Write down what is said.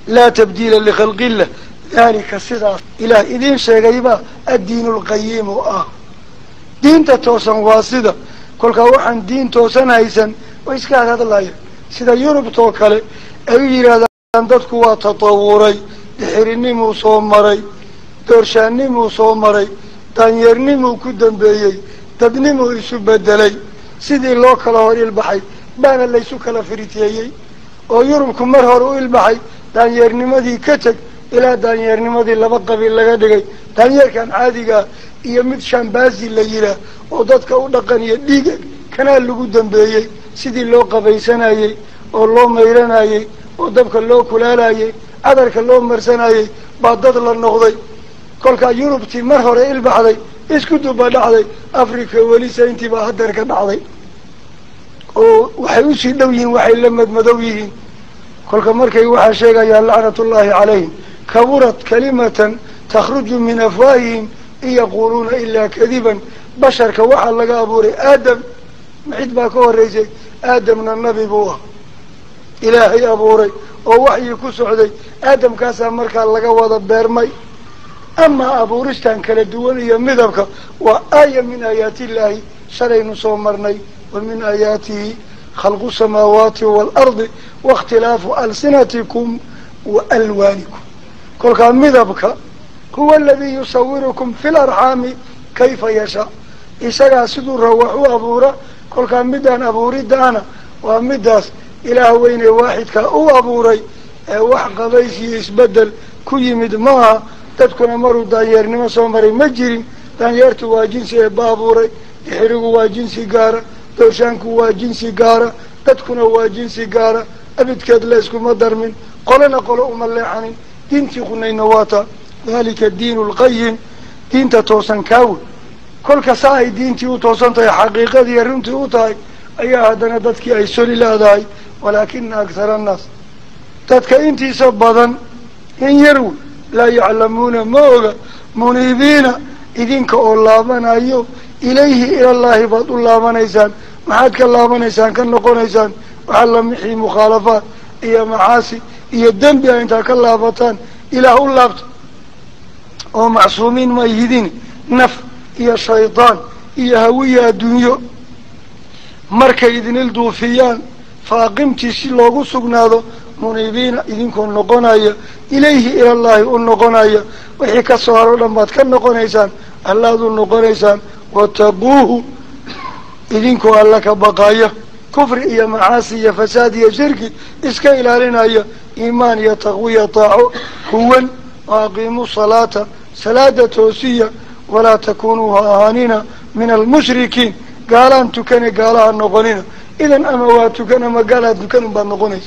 لا تبديل لخلق الله ذلك الصداع إلى إذن شيئا الدين القيم دين توسن واسدة كل كوحن دين توسن هيسن وإسكال هذا الله سيدا يورب توكله أي هذا عندك هو تطوري دحرني موصومري دورشاني موصومري تانيرني موكودن بيي تدني مو يسبدلي سيدي لو كلا هوري البحي بان اللي سو كلا فريتيي oo yurubku mar hore u ilbaxay daanyeernimadii ka tag ilaa daanyeernimadii laba qabiil laga dhigay daanyeerkan caadiga iyo mid shambaasi la yira oo dadka u dhaqan iyo dhiig kana lagu dambeeyay sidii loo qabaysanayay oo loo mayranayay oo dabka loo kulaalayay adarka loo marsanayay baa dad la noqday kolka yurubtii mar hore ilbaxday isku duba dhacday afrika wali sayntii baa hadar ka dhacday waxay u sii dhow yihiin waxay la madmadow yihiin kolka markay waxa sheegayaan la'natullahi calayhim kaburat kalimatan takhruju min afwaahihim yaquluna illa kadiban basharka waxa laga abuuray aadam mid baa ka horeysay aadamna nabi buu ilaahay abuuray oo waxyi ku socday aadam kaas markaa laga wada beermay ama abuuristan kala duwan iyo midabka waa aaya min aayaati illaahi shalaynu soo marnay ومن آياته خلق السماوات والأرض واختلاف ألسنتكم وألوانكم كل كان مذبك هو الذي يصوركم في الأرحام كيف يشاء إسرع صدور روحوا أبورا كل كان مدان أبوري دانا ومداس إلى وين واحد كأو أبوري واحد قبيسي يسبدل كي مدماها تدكن مرو دانير نمسو مري مجري دانير توا جنسي بابوري يحرقوا جنسي قارة دوشانكو waa jinsi gaara dadkuna waa jinsi gaara abidkeed la isku madarmin qolana qolo uma leexanin diintii qunayna waata dalika diinul qayyim diinta toosan kaaw kolka saay diintii u toosantahay xaqiiqadii runtii u tahay ayaa hadana dadkii ay soo leedahay walakin akthar an-nas dadka intiisa badan in yaru la ya'lamuna mooga munibina idinka oo laabanayo إليه إلى الله بعض الله منيسان محاد كالله منيسان كان نقونيسان وحلا محي مخالفات إيا معاسي إيا الدنب أنت كالله بطان إله الله ومعصومين ما يهدين نف إيا الشيطان إيا هوية الدنيا مركا إذن الدوفيان فاقمتي سيلوغو سقنادو منيبين إذن كون نقونايا إليه إلى الله النقونايا وحيكا الصهارو لما كان نقونيسان الله ذو النقونيسان واتقوه إذنكو ألك بقايا كفر إيا معاصي إيا فساد إيا شركي إسكا إلالنا إيا إيمان إيا تقوية طاعو هو وأقيموا الصلاة صلاة توسية ولا تكونوا أهانين من المشركين قال أنتو كان قالها النغنين إذن أمواتو كان ما قالها تكنوا بالنغنين